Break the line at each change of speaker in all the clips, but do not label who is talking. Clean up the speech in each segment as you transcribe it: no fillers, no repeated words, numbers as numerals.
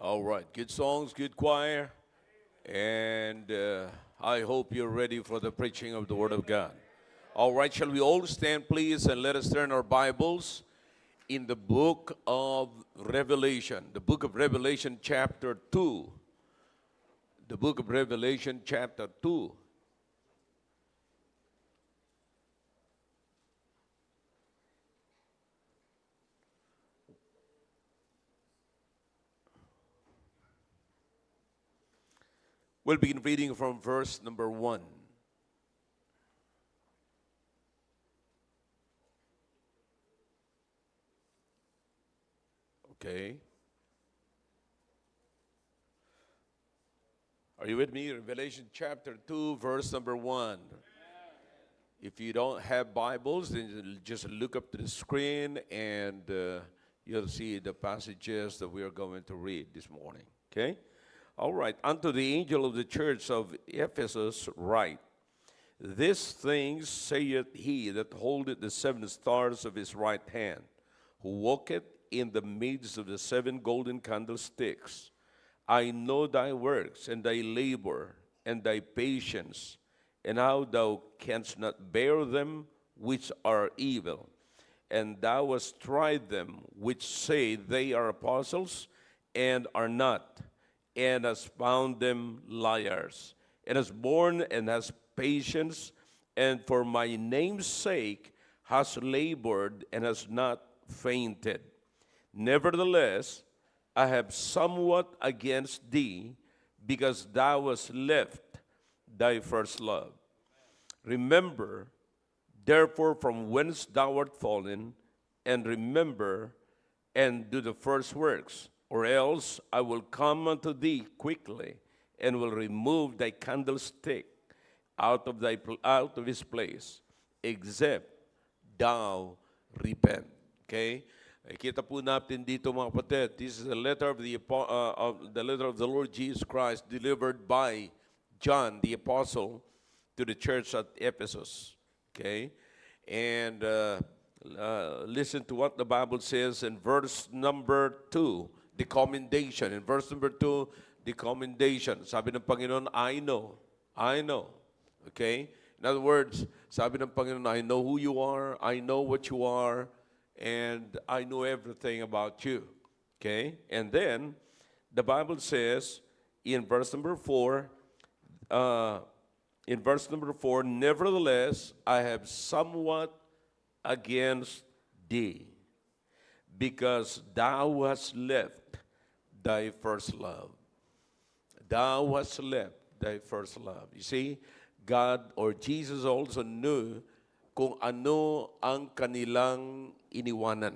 All right, good songs, good choir, and I hope you're ready for the preaching of the Word of God. All right, shall we all stand, please, and let us turn our Bibles in the book of Revelation, the book of Revelation, chapter 2. The book of Revelation, chapter 2. We'll begin reading from verse number 1. Okay. Are you with me? Revelation chapter 2, verse number 1. If you don't have Bibles, then just look up to the screen and you'll see the passages that we are going to read this morning. Okay? All right. Unto the angel of the church of Ephesus write, These things saith he that holdeth the 7 stars of his right hand, who walketh in the midst of the 7 golden candlesticks. I know thy works, and thy labor, and thy patience, and how thou canst not bear them which are evil. And thou hast tried them which say they are apostles, and are not, and hast found them liars, and hast borne and hast patience, and for my name's sake hast labored and hast not fainted. Nevertheless, I have somewhat against thee, because thou hast left thy first love. Remember, therefore, from whence thou art fallen, and remember, and do the first works, or else I will come unto thee quickly, and will remove thy candlestick out of his place, except thou repent. Okay? Kita po natin dito mga kapatid, this is the letter of the Lord Jesus Christ delivered by John the apostle to the church at Ephesus. Okay? And listen to what the Bible says in verse number 2, the commendation. In verse number 2, the commendation. Sabi ng Panginoon, I know. Okay? In other words, sabi ng Panginoon, I know who you are, I know what you are, and I know everything about you. Okay? And then, the Bible says in verse number 4, nevertheless, I have somewhat against thee, because thou hast left thy first love. Thou hast left thy first love. You see, God or Jesus also knew kung ano ang kanilang iniwanan.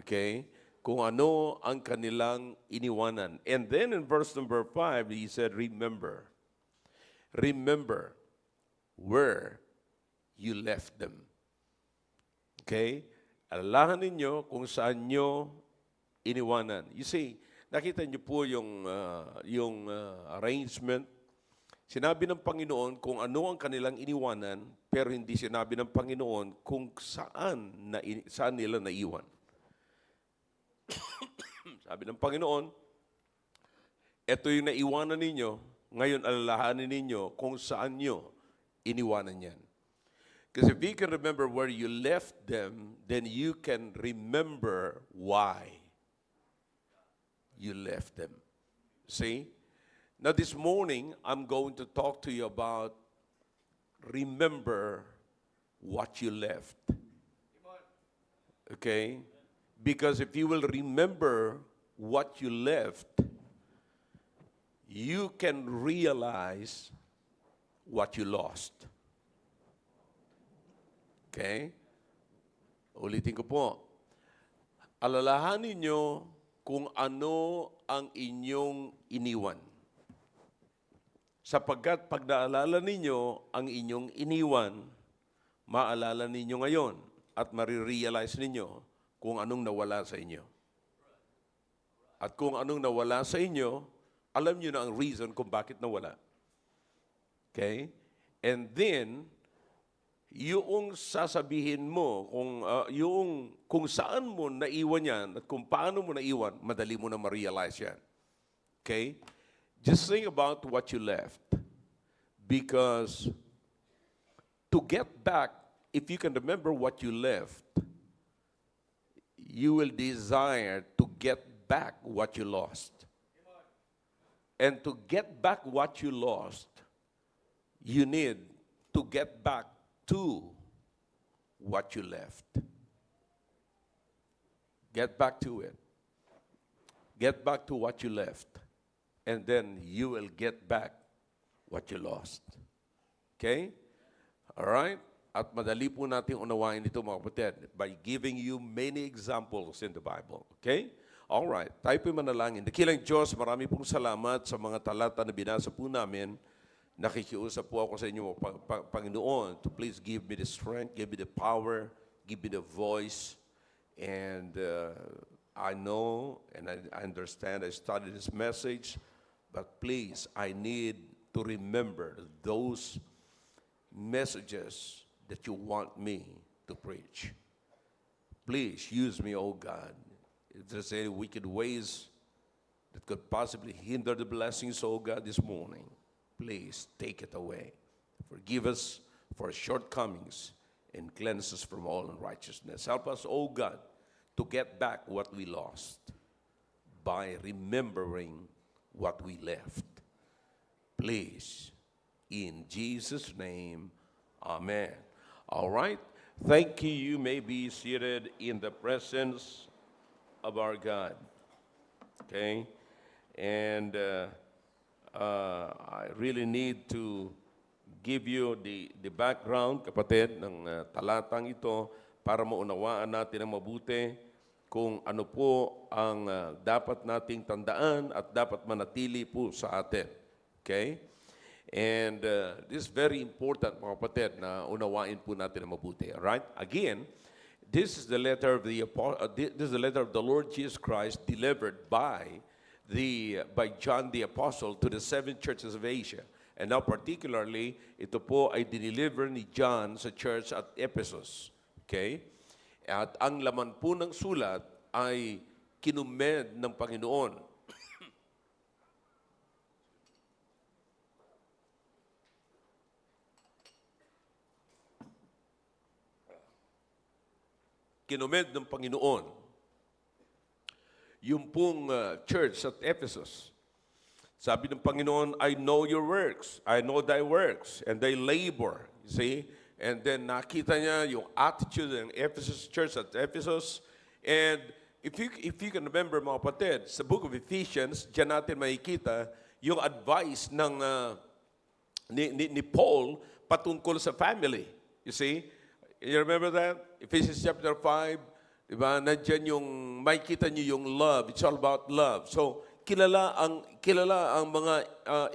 Okay? Kung ano ang kanilang iniwanan. And then in verse number 5, he said, remember. Remember where you left them. Okay? Alalahan ninyo kung saan nyo iniwanan. You see, nakita niyo po yung arrangement. Sinabi ng Panginoon kung ano ang kanilang iniwanan, pero hindi sinabi ng Panginoon kung saan nila naiwan. Sabi ng Panginoon, ito yung naiwanan ninyo, ngayon alalahanin ninyo kung saan nyo iniwanan yan. Because if you can remember where you left them, then you can remember why you left them. See? Now this morning, I'm going to talk to you about remember what you left. Okay? Because if you will remember what you left, you can realize what you lost. Okay? Ulitin ko po. Alalahanin nyo kung ano ang inyong iniwan. Sapagkat pag naalala ninyo ang inyong iniwan, maalala ninyo ngayon at marirealize ninyo kung anong nawala sa inyo. At kung anong nawala sa inyo, alam nyo na ang reason kung bakit nawala. Okay? And then, yung sasabihin mo, kung saan mo naiwan yan at kung paano mo naiwan, madali mo na ma-realize yan. Okay? Just think about what you left. Because to get back, if you can remember what you left, you will desire to get back what you lost. And to get back what you lost, you need to get back to what you left. Get back to it. Get back to what you left. And then you will get back what you lost. Okay? All right? At madali po natin unawain ito, mga kapatid, by giving you many examples in the Bible. Okay? All right. Tayo po'y manalangin. Dakilang Diyos, marami pong salamat sa mga talata na binasa po namin. Nakikiusap po ako sa inyo, Panginoon, to please give me the strength, give me the power, give me the voice. And I know and I understand, I studied this message, but please, I need to remember those messages that you want me to preach. Please use me, oh God. If there's any wicked ways that could possibly hinder the blessings, oh God, this morning, please take it away. Forgive us for shortcomings and cleanse us from all unrighteousness. Help us, oh God, to get back what we lost by remembering what we left. Please, in Jesus' name, amen. All right. Thank you. You may be seated in the presence of our God. Okay? And I really need to give you the background, kapatid, ng talatang ito para maunawaan natin ang mabuti kung ano po ang dapat nating tandaan at dapat manatili po sa atin. Okay? And this is very important, mga kapatid, na unawain po natin ang mabuti. All right? Again, this is the letter of the Lord Jesus Christ delivered by John the Apostle to the 7 churches of Asia. And now particularly, ito po ay dineliver ni John sa church at Ephesus. Okay? At ang laman po ng sulat ay kinumed ng Panginoon. Kinumed ng Panginoon yung pong church at Ephesus. Sabi ng Panginoon, I know your works. I know thy works. And thy labor. You see? And then nakita niya yung attitude ng Ephesus church at Ephesus. And if you can remember, mga kapatid, sa book of Ephesians, diyan natin makikita yung advice ng ni Paul patungkol sa family. You see? You remember that? Ephesians chapter 5, diba? Nandiyan yung, makikita niyo yung love. It's all about love. So, kilala ang mga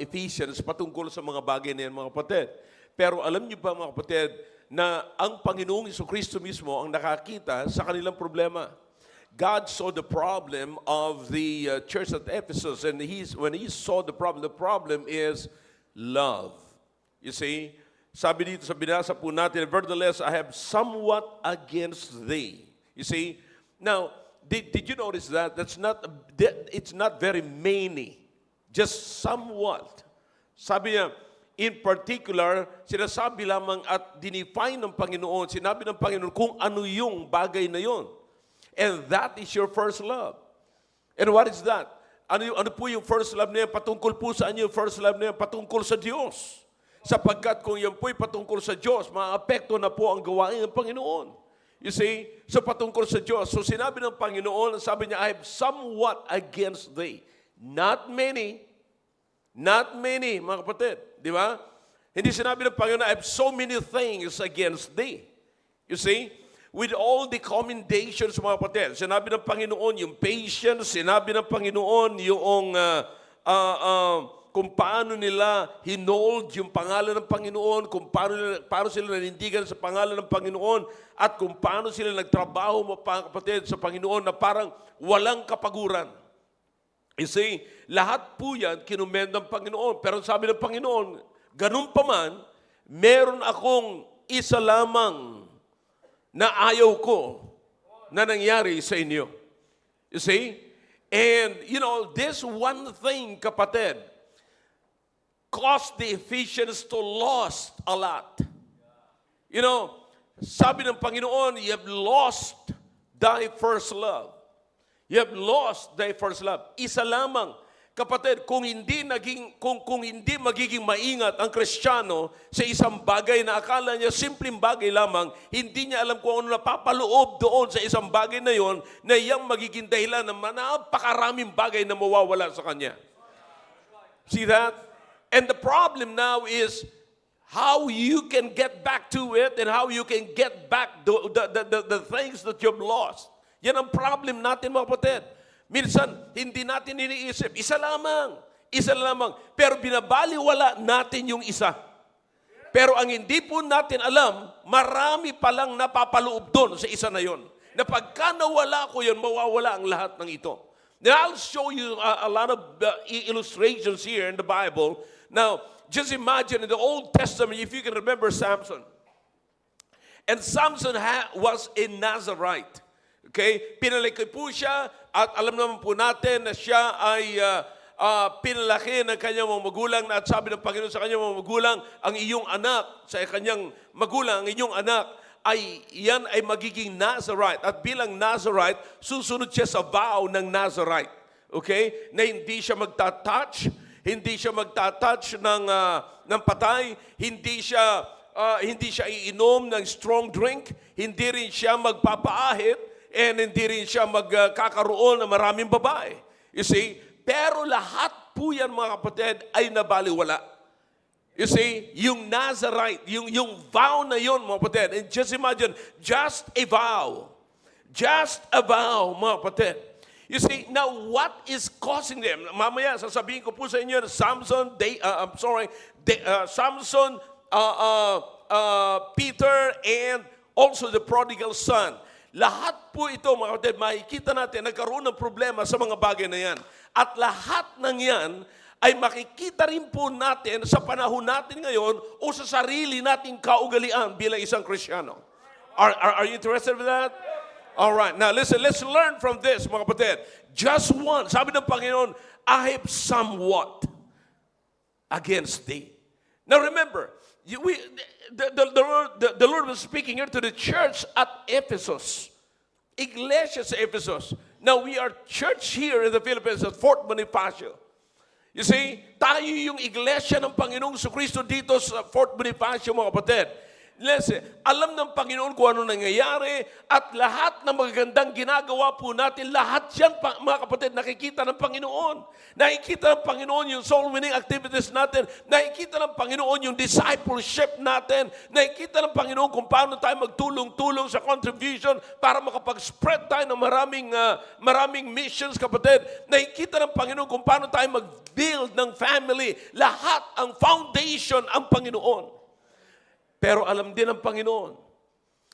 Ephesians patungkol sa mga bagay na yan, mga kapatid. Pero alam niyo ba, mga kapatid, na ang Panginoong Jesucristo mismo ang nakakita sa kanilang problema. God saw the problem of the church at Ephesus, and when he saw the problem is love. You see? Sabi dito sa binasa po natin, nevertheless, I have somewhat against thee. You see? Now, did you notice that? It's not very many. Just somewhat. Sabi niya, in particular, sinasabi lamang at dinefine ng Panginoon, sinabi ng Panginoon kung ano yung bagay na yon. And that is your first love. And what is that? Ano po yung first love na yan? Patungkol po saan yung first love na yan? Patungkol sa Diyos. Sapagkat kung yan po'y patungkol sa Diyos, maapekto na po ang gawain ng Panginoon. You see? So patungkol sa Diyos. So sinabi ng Panginoon, sabi niya, I have somewhat against thee. Not many, mga kapatid. Di ba? Hindi sinabi ng Panginoon, I have so many things against thee. You see? With all the commendations, mga kapatid. Sinabi ng Panginoon yung patience, sinabi ng Panginoon yung kung paano nila hinold yung pangalan ng Panginoon, kung paano sila nanindigan sa pangalan ng Panginoon, at kung paano sila nagtrabaho, mga kapatid, sa Panginoon na parang walang kapaguran. You see, lahat po yan kinumend ng Panginoon. Pero sabi ng Panginoon, ganun pa man, meron akong isa lamang na ayaw ko na nangyari sa inyo. You see? And, this one thing, kapatid, caused the Ephesians to lost a lot. Sabi ng Panginoon, you have lost thy first love. You have lost thy first love. Isa lamang, kapatid, kung hindi magiging maingat ang Kristiyano sa isang bagay na akala niya simpleng bagay lamang, hindi niya alam kung ano napapaloob doon sa isang bagay na yon na iyang magiging dahilan ng napakaraming bagay na mawawala sa kanya. See that? And the problem now is how you can get back to it and how you can get back the things that you've lost. Yan ang problem natin, mga kapatid. Minsan, hindi natin iniisip, isa lamang. Pero binabaliwala natin yung isa. Pero ang hindi po natin alam, marami palang napapaloob doon sa isa na yon. Na pagka nawala ko yun, mawawala ang lahat ng ito. Now, I'll show you a lot of illustrations here in the Bible. Now, just imagine in the Old Testament, if you can remember Samson. And Samson was a Nazarite. Okay? Pinalaki po siya at alam naman po natin na siya ay pinalaki ng kanyang mga magulang at sabi ng Panginoon sa kanyang mga magulang, ang iyong anak, sa kanyang magulang, ang iyong anak, yan ay magiging Nazarite. At bilang Nazarite, susunod siya sa vow ng Nazarite. Okay? Na hindi siya magta-touch ng patay, hindi siya iinom ng strong drink, hindi rin siya magpapaahit, and hindi rin siya magkakaroon ng maraming babae. You see? Pero lahat po yan, mga kapatid, ay nabaliwala. You see? Yung Nazarite, yung vow na yun, mga kapatid. And just imagine, just a vow. Just a vow, mga kapatid. You see, now what is causing them? Mamaya, sasabihin ko po sa inyo, Samson, Peter, and also the prodigal son. Lahat po ito, mga kapatid, makikita natin, nagkaroon ng problema sa mga bagay na yan. At lahat ng yan ay makikita rin po natin sa panahon natin ngayon o sa sarili nating kaugalian bilang isang Kristiyano. Are you interested in that? All right. Now listen, let's learn from this, mga kapatid. Just one. Sabi ng Panginoon, I have somewhat against thee. Now remember, the Lord was speaking here to the church at Ephesus. Iglesia sa Ephesus. Now, we are church here in the Philippines at Fort Bonifacio. You see, tayo yung iglesia ng Panginoong Jesucristo dito sa Fort Bonifacio, mga kapatid. Listen, alam ng Panginoon kung ano nangyayari at lahat ng magagandang ginagawa po natin, lahat yan, mga kapatid, nakikita ng Panginoon. Nakikita ng Panginoon yung soul winning activities natin. Nakikita ng Panginoon yung discipleship natin. Nakikita ng Panginoon kung paano tayo magtulong-tulong sa contribution para makapag-spread tayo ng maraming missions, kapatid. Nakikita ng Panginoon kung paano tayo mag-build ng family. Lahat ang foundation ang Panginoon. Pero alam din ng Panginoon,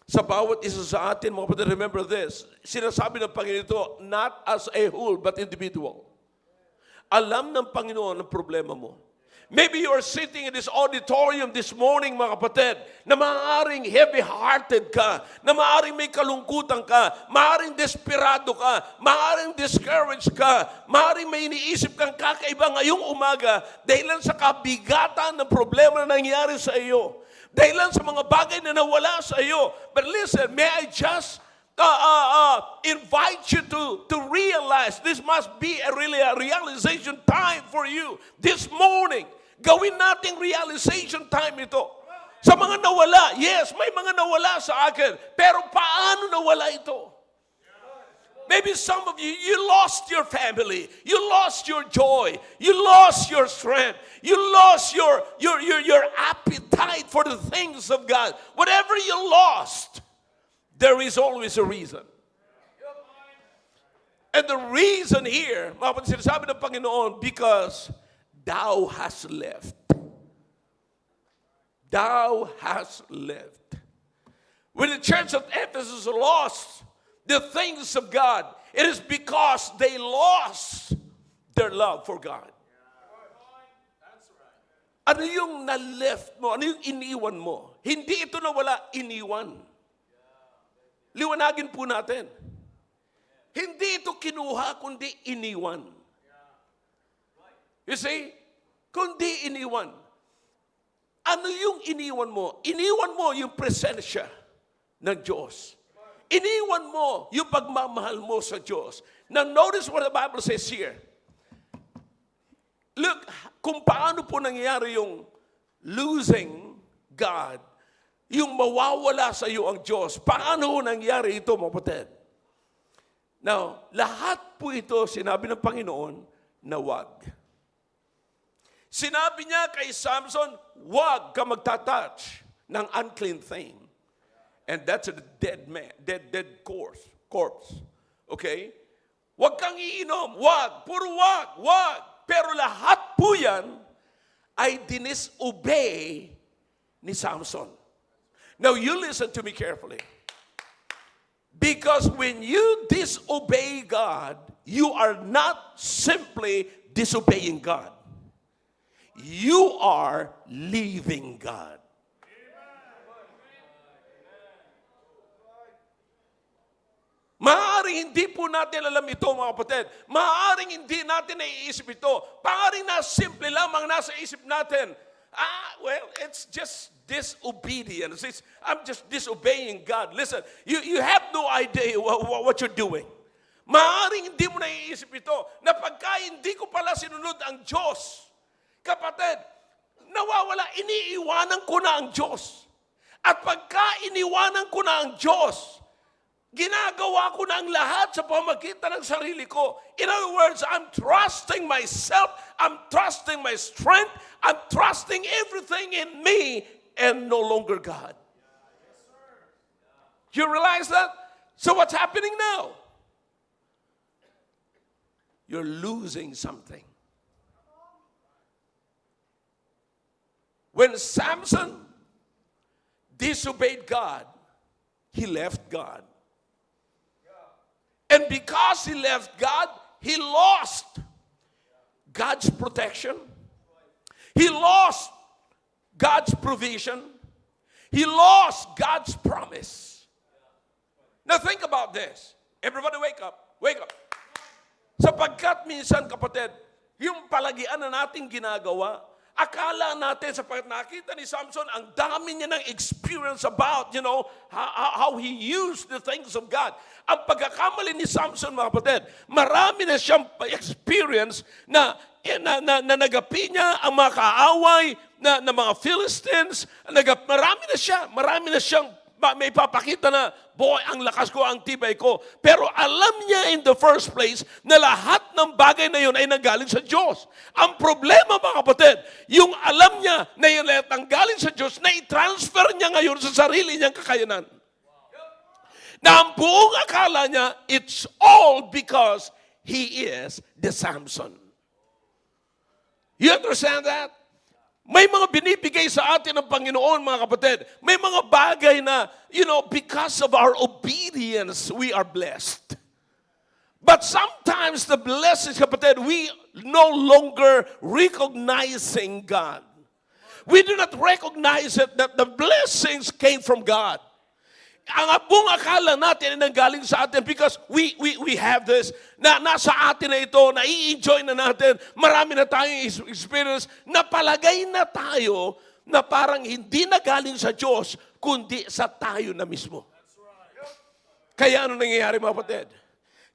sa bawat isa sa atin, mga kapatid, remember this, sinasabi ng Panginoon ito, not as a whole, but individual. Alam ng Panginoon ang problema mo. Maybe you are sitting in this auditorium this morning, mga kapatid, na maaaring heavy-hearted ka, na maaaring may kalungkutan ka, maaaring desperado ka, maaaring discouraged ka, maaaring may iniisip kang kakaiba ngayong umaga dahilan sa kabigatan ng problema na nangyari sa iyo. Dahilan sa mga bagay na nawala sa iyo. But listen, may I just invite you to realize this must be a realization time for you. This morning, gawin nating realization time ito. Sa mga nawala, yes, may mga nawala sa akin. Pero paano nawala ito? Maybe some of you, you lost your family. You lost your joy. You lost your strength. You lost your appetite for the things of God. Whatever you lost, there is always a reason. And the reason here, sinasabi ng Panginoon, because thou hast left. Thou hast left. When the church of Ephesus lost the things of God, it is because they lost their love for God. Ano yung na-left mo? Ano yung iniwan mo? Hindi ito nawala, iniwan. Liwanagin po natin. Hindi ito kinuha, kundi iniwan. You see? Kundi iniwan. Ano yung iniwan mo? Iniwan mo yung presensya ng Diyos. Iniwan mo yung pagmamahal mo sa Diyos. Now notice what the Bible says here. Look, kung paano po nangyayari yung losing God, yung mawawala sa iyo ang Diyos. Paano nangyari ito, mga kapatid? Now, lahat po ito, sinabi ng Panginoon na wag. Sinabi niya kay Samson, wag ka magtatouch ng unclean thing. And that's a dead man, dead corpse. Okay? Wag kang iinom, wag, puro wag. Pero lahat po yan ay dinisobey ni Samson. Now, you listen to me carefully. Because when you disobey God, you are not simply disobeying God. You are leaving God. Maaaring hindi po natin alam ito, mga kapatid. Maaaring hindi natin naiisip ito. Maaaring na simple lamang nasa isip natin. Well, it's just disobedience. I'm just disobeying God. Listen, you have no idea what you're doing. Maaaring hindi mo naiisip ito na pagka hindi ko pala sinunod ang Diyos, kapatid, nawawala, iniiwanan ko na ang Diyos. At pagka iniwanan ko na ang Diyos, ginagawa ko na ang lahat sa pamagitan ng sarili ko. In other words, I'm trusting myself, I'm trusting my strength, I'm trusting everything in me and no longer God. You realize that? So what's happening now? You're losing something. When Samson disobeyed God, he left God. And because he left God, he lost God's protection. He lost God's provision. He lost God's promise. Now think about this. Everybody wake up. Wake up. Sapagkat minsan, kapatid, yung palagian na nating ginagawa, akala natin sapagkat nakita ni Samson, ang dami niya ng experience about, how he used the things of God. Ang pagkakamali ni Samson, mga kapatid, marami na siyang experience na nagapi niya ang mga kaaway na mga Philistines. Marami na siyang may papakita na, boy, ang lakas ko, ang tibay ko. Pero alam niya in the first place na lahat ng bagay na yun ay nanggaling sa Diyos. Ang problema, mga kapatid, yung alam niya na yun lahat nanggaling sa Diyos, na i-transfer niya ngayon sa sarili niyang kakayanan. Na ang buong akala niya, it's all because he is the Samson. You understand that? May mga binibigay sa atin ng Panginoon, mga kapatid. May mga bagay na, because of our obedience, we are blessed. But sometimes the blessings, kapatid, we no longer recognizing God. We do not recognize it that the blessings came from God. Ang buong akala natin ay nanggaling sa atin because we have this, na nasa atin na ito, na-i-enjoy na natin, marami na tayong experience, napalagay na tayo na parang hindi na galing sa Diyos, kundi sa tayo na mismo. Kaya ano nangyayari, mga kapatid?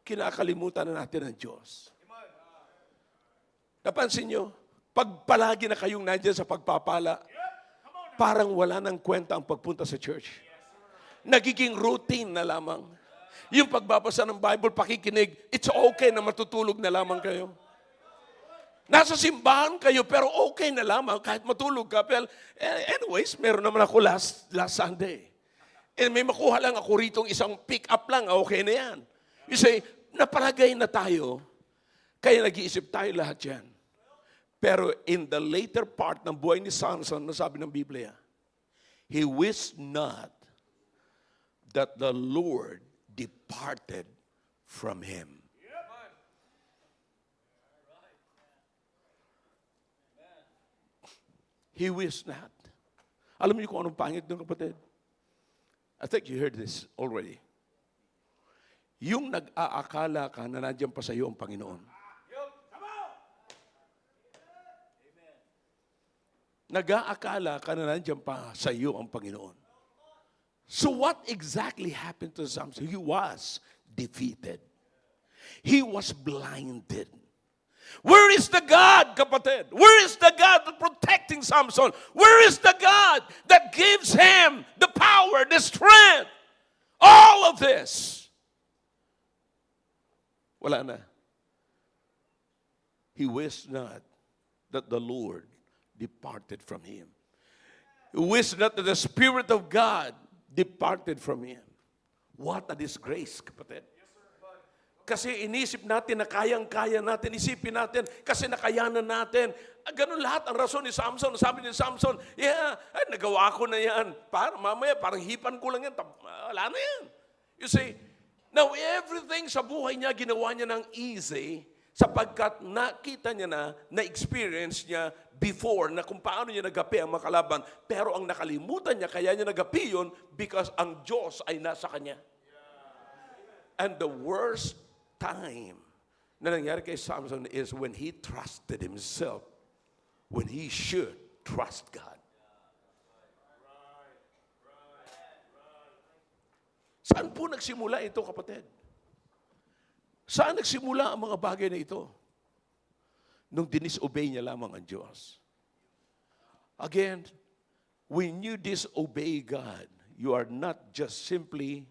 Kinakalimutan na natin ang Diyos. Napansin nyo, pag palagi na kayong nandiyan sa pagpapala, parang wala nang kwenta ang pagpunta sa church. Nagiging routine na lamang. Yung pagbabasa ng Bible, pakikinig, it's okay na matutulog na lamang kayo. Nasa simbahan kayo, pero okay na lamang kahit matulog ka. Well, anyways, meron naman ako last Sunday. And may makuha lang ako ritong isang pick up lang, okay na yan. You say, napalagay na tayo, kaya nag-iisip tayo lahat yan. Pero in the later part ng buhay ni Samson, nasabi ng Biblia, he wished not that the Lord departed from him. He wished not. Alam niyo kung anong pangit ng kapatid? I think you heard this already. Yung nag-aakala ka na nandiyan pa sa iyo ang Panginoon. Nag-aakala ka na nandiyan pa sa iyo ang Panginoon. So what exactly happened to Samson? He was defeated. He was blinded. Where is the God, kapatid? Where is the God that protecting Samson? Where is the God that gives him the power, the strength, all of this? Wala na. He wished not that the Lord departed from him. He wished not that the Spirit of God departed from him. What a disgrace, kapatid. Kasi inisip natin na kayang-kaya natin, isipin natin, kasi nakayanan natin. Ganun lahat ang rason ni Samson. Sabi ni Samson, nagawa ko na yan. Mamaya, parang hipan ko lang yan. Wala na yan. You see, now everything sa buhay niya, ginawa niya ng easy, sapagkat nakita niya na-experience niya before na kung paano niya nagapi ang makalaban. Pero ang nakalimutan niya, kaya niya nagapi yun because ang Diyos ay nasa kanya. And the worst time na nangyari kay Samson is when he trusted himself, when he should trust God. Saan po nagsimula ito, kapatid? Saan nagsimula ang mga bagay na ito? Nung dinisobey niya lamang ang Diyos. Again, when you disobey God, you are not just simply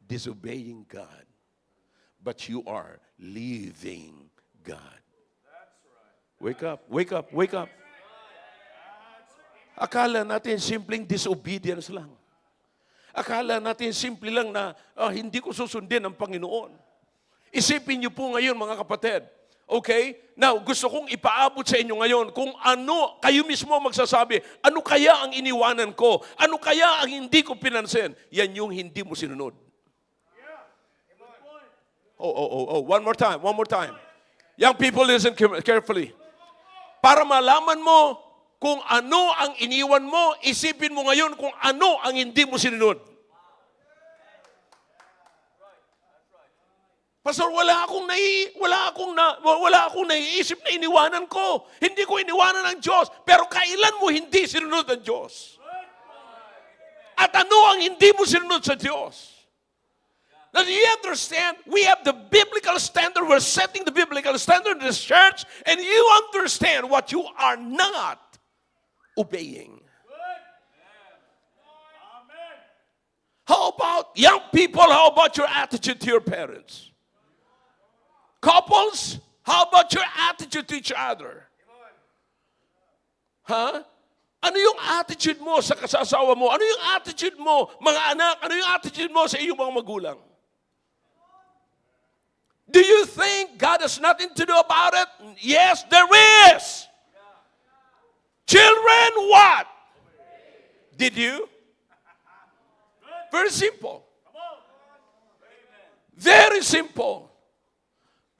disobeying God, but you are leaving God. Wake up, wake up, wake up. Akala natin simpleng disobedience lang. Akala natin simple lang na hindi ko susundin ang Panginoon. Isipin niyo po ngayon, mga kapatid. Okay? Now, gusto kong ipaabot sa inyo ngayon kung ano, kayo mismo magsasabi, ano kaya ang iniwanan ko? Ano kaya ang hindi ko pinansin? Yan yung hindi mo sinunod. Oh. One more time. Young people, listen carefully. Para malaman mo kung ano ang iniwan mo, isipin mo ngayon kung ano ang hindi mo sinunod. Pastor, wala akong naiisip na iniwanan ko. Hindi ko iniwanan ng Diyos. Pero kailan mo hindi sinunod ng Diyos? At ano ang hindi mo sinunod sa Diyos? Now, do you understand? We have the biblical standard. We're setting the biblical standard in this church. And you understand what you are not obeying. How about young people? How about your attitude to your parents? Couples, how about your attitude to each other? Ano yung attitude mo sa kasasawa mo? Ano yung attitude mo, mga anak? Ano yung attitude mo sa iyong mga magulang? Do you think God has nothing to do about it? Yes, there is. Children, what? Did you? Very simple. Very simple.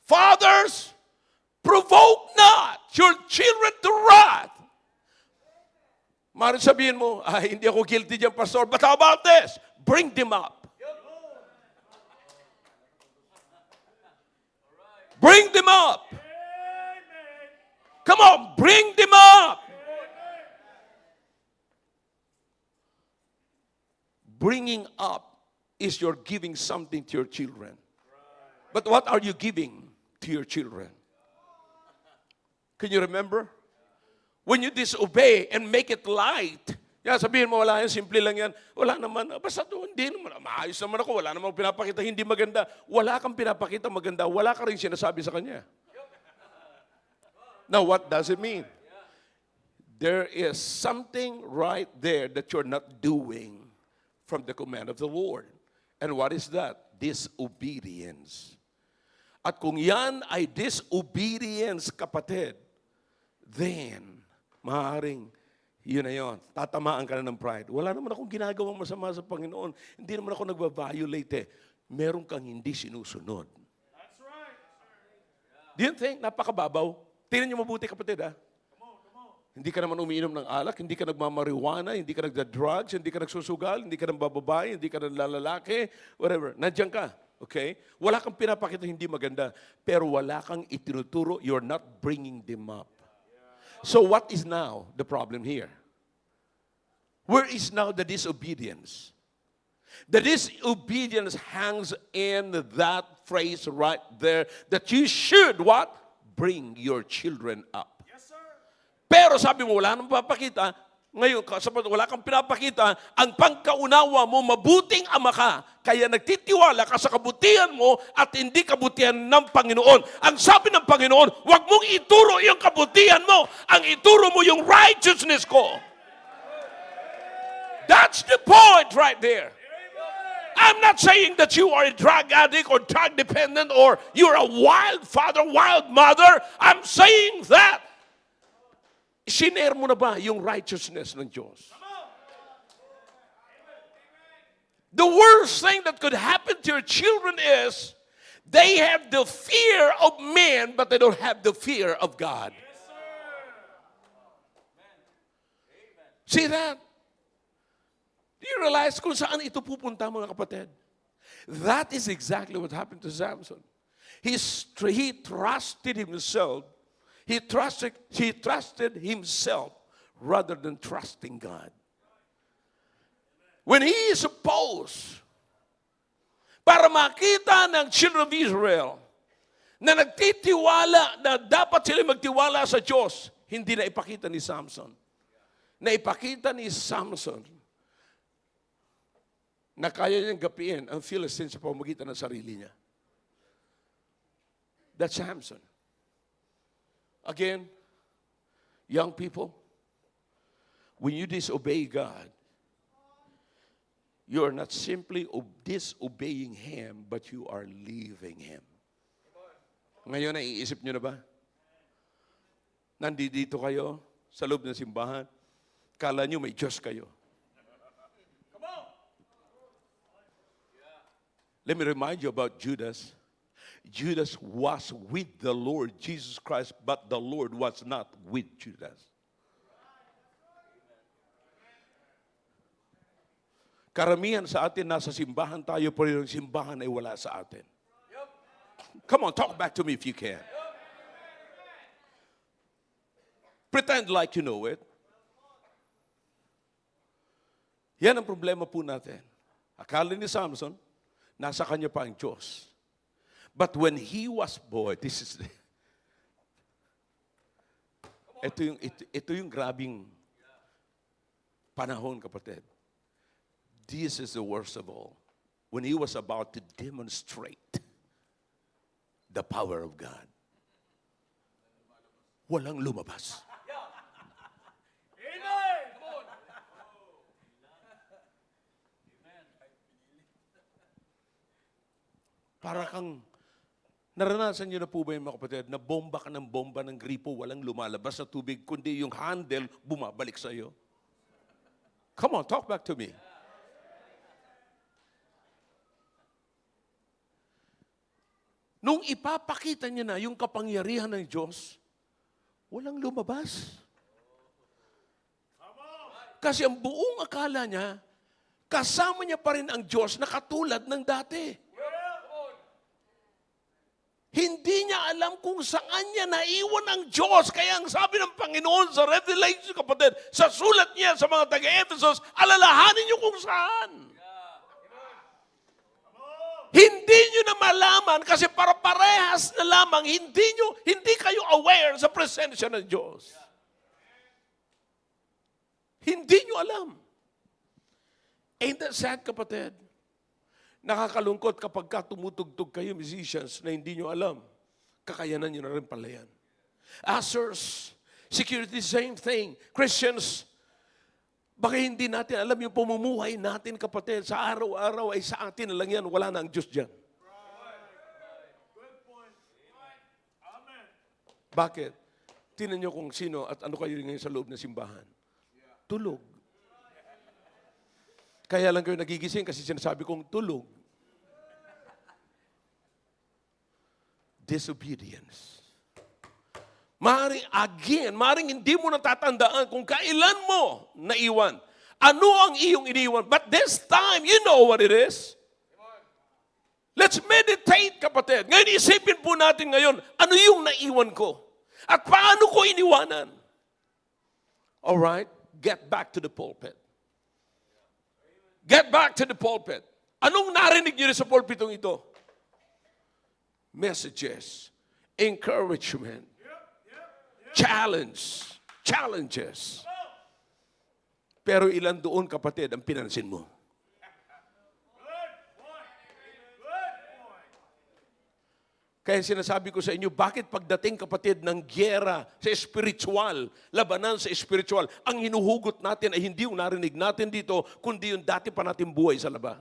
Fathers, provoke not your children to wrath. Maaaring sabihin mo, hindi ako guilty dyan, Pastor. But how about this? Bring them up. Bring them up. Come on, bring them up. Bringing up is you're giving something to your children. But what are you giving to your children? Can you remember? When you disobey and make it light, sabihin mo, wala yan, simple lang yan. Wala naman, basta doon, hindi naman, maayos naman ako, wala namang pinapakita, hindi maganda. Wala kang pinapakita maganda, wala ka rin sinasabi sa kanya. Now, what does it mean? There is something right there that you're not doing from the command of the Lord. And what is that? Disobedience. At kung yan ay disobedience, kapatid, then, maaaring, yun na yun, tatamaan ka na ng pride. Wala naman akong ginagawang masama sa Panginoon. Hindi naman ako nagbabiolate. Meron kang hindi sinusunod. That's right. Do you think, napakababaw? Tingnan niyo mabuti, kapatid, Come on. Hindi ka naman umiinom ng alak, hindi ka nagmamarijuana, hindi ka nagda-drugs, hindi ka nagsusugal, hindi ka nang bababae, hindi ka nang lalaki, whatever. Nandiyan ka. Okay? Wala kang pinapakita hindi maganda, pero wala kang itinuturo, you're not bringing them up. So what is now the problem here? Where is now the disobedience? The disobedience hangs in that phrase right there that you should what? Bring your children up. Yes, sir. Pero sabi mo, wala nang papakita. Ngayon, sapat wala kang pinapakita, ang pangkaunawa mo, mabuting ama ka, kaya nagtitiwala ka sa kabutihan mo at hindi kabutihan ng Panginoon. Ang sabi ng Panginoon, huwag mong ituro yung kabutihan mo, ang ituro mo yung righteousness ko. That's the point right there. I'm not saying that you are a drug addict or drug dependent or you're a wild father, wild mother. I'm saying that sinare mo na ba yung righteousness ng Diyos? The worst thing that could happen to your children is they have the fear of man, but they don't have the fear of God. See that? Do you realize kung saan ito pupunta, mga kapatid? That is exactly what happened to Samson. He trusted himself. He trusted himself rather than trusting God. When he is supposed, para makita ng children of Israel na nagtitiwala, na dapat sila magtiwala sa Diyos, hindi na ipakita ni Samson. Na ipakita ni Samson na kaya niyang gapiin ang Philistines sa pamamagitan ng sarili niya. That's Samson. Again, young people, when you disobey God, you are not simply disobeying Him, but you are leaving Him. Ngayon, naiisip nyo na ba? Nandito kayo sa loob ng simbahan, kala nyo may Diyos kayo. Let me remind you about Judas. Judas was with the Lord Jesus Christ, but the Lord was not with Judas. Karamihan sa atin, nasa simbahan tayo, pero yung simbahan ay wala sa atin. Come on, talk back to me if you can. Pretend like you know it. Yan ang problema po natin. Akala ni Samson, nasa kanya pa ang Diyos. But when he was born, ito yung grabing panahon, kapatid. This is the worst of all. When he was about to demonstrate the power of God, walang lumabas. Para kang, naranasan niyo na po ba yung mga kapatid, na bomba ka ng bomba ng gripo, walang lumalabas sa tubig, kundi yung handle bumabalik sa iyo? Come on, talk back to me. Nung ipapakita niya na yung kapangyarihan ng Diyos, walang lumabas. Kasi ang buong akala niya, kasama niya pa rin ang Diyos na katulad ng dati. Hindi niya alam kung saan niya naiwan ang Diyos. Kaya ang sabi ng Panginoon sa Revelation, kapatid, sa sulat niya sa mga taga-Ephesus, alalahanin niyo kung saan. Hindi niyo na malaman kasi para parehas na lamang, hindi kayo aware sa presensya ng Diyos. Hindi niyo alam. Ain't that sad, kapatid? Nakakalungkot kapag tumutugtog kayo, musicians, na hindi nyo alam. Kakayanan nyo na rin pala yan. Ushers, security, same thing. Christians, baka hindi natin alam yung pamumuhay natin, kapatid. Sa araw-araw ay sa atin na lang yan. Wala na ang Diyos dyan. Bakit? Tingnan nyo kung sino at ano kayo ngayon sa loob ng simbahan. Tulog. Kaya lang kayo nagigising kasi sinasabi kong tulog. Disobedience. Maring hindi mo natatandaan kung kailan mo naiwan. Ano ang iyong iniwan? But this time, you know what it is. Let's meditate, kapatid. Ngayon, isipin po natin ngayon, ano yung naiwan ko? At paano ko iniwanan? Alright? Get back to the pulpit. Get back to the pulpit. Anong narinig niyo sa pulpitong ito? Messages, encouragement, challenges. Pero ilan doon, kapatid, ang pinansin mo? Kaya sinasabi ko sa inyo, bakit pagdating, kapatid, ng gyera sa spiritual, labanan sa spiritual, ang hinuhugot natin ay hindi yung narinig natin dito, kundi yung dati pa natin buhay sa labas.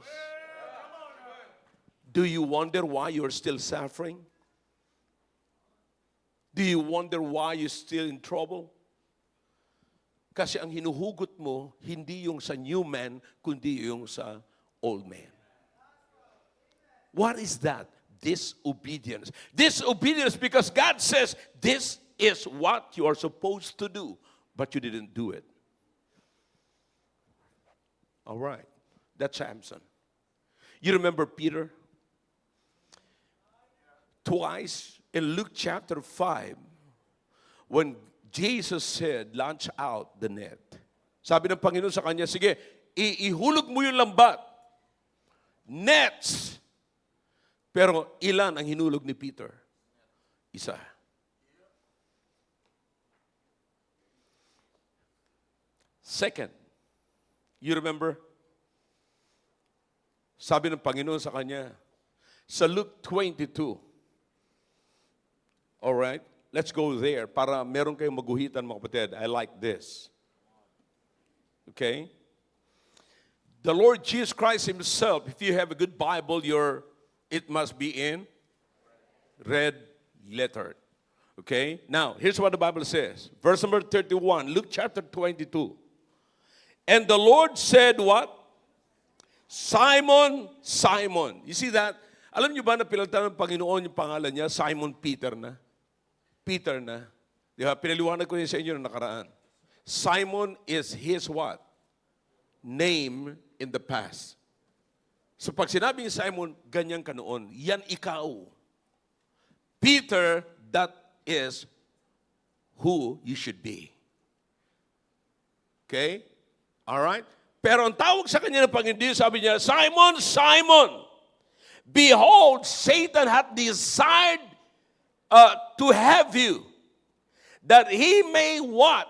Do you wonder why you're still suffering? Do you wonder why you're still in trouble? Kasi ang hinuhugot mo, hindi yung sa new man, kundi yung sa old man. What is that? Disobedience. Disobedience because God says, this is what you are supposed to do, but you didn't do it. All right. That's Samson. You remember Peter? Twice in Luke chapter 5, when Jesus said, launch out the net. Sabi ng Panginoon sa kanya, sige, ihulog mo yung lambat. Nets. Pero ilan ang hinulog ni Peter? Isa. Second, you remember? Sabi ng Panginoon sa kanya, sa Luke 22, all right, let's go there para meron kayong maguhitan, mga kapatid. I like this. Okay? The Lord Jesus Christ Himself, if you have a good Bible, it must be in red letter. Okay? Now, here's what the Bible says. Verse number 31, Luke chapter 22. And the Lord said what? Simon, Simon. You see that? Alam niyo ba na pinalitan ng Panginoon yung pangalan niya? Simon Peter na. Peter na. Di ba? Pinaliwanag ko yun sa inyo na nakaraan. Simon is his what? Name in the past. So pag sinabing Simon, ganyan ka noon. Yan ikaw. Peter, that is who you should be. Okay? Alright? Pero ang tawag sa kanya ng Panginoon, sabi niya, Simon, Simon, behold, Satan hath desired to have you, that he may what?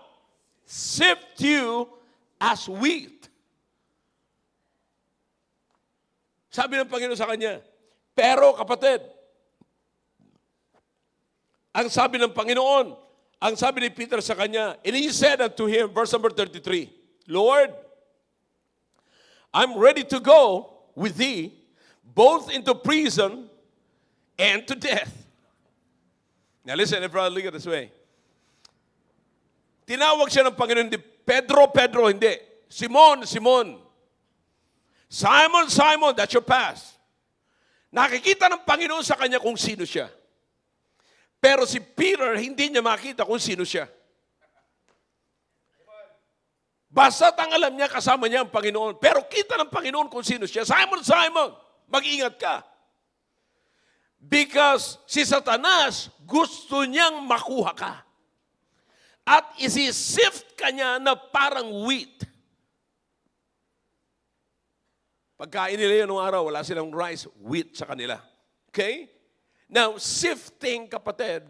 Sift you as wheat. Sabi ng Panginoon sa kanya, pero kapatid, ang sabi ng Panginoon, ang sabi ni Peter sa kanya, and he said unto him, verse number 33, Lord, I'm ready to go with thee, both into prison and to death. Now listen, everybody, look at this way. Tinawag siya ng Panginoon, hindi Pedro, Pedro, hindi. Simon, Simon. Simon, Simon, that's your past. Nakikita ng Panginoon sa kanya kung sino siya. Pero si Peter, hindi niya makita kung sino siya. Basta't ang alam niya, kasama niya ang Panginoon. Pero kita ng Panginoon kung sino siya. Simon, Simon, mag-ingat ka. Because si Satanas, gusto niyang makuha ka. At isi-sift ka niya na parang wheat. Pagkain nila yun nung araw, wala silang rice, wheat sa kanila. Okay? Now, sifting, kapatid,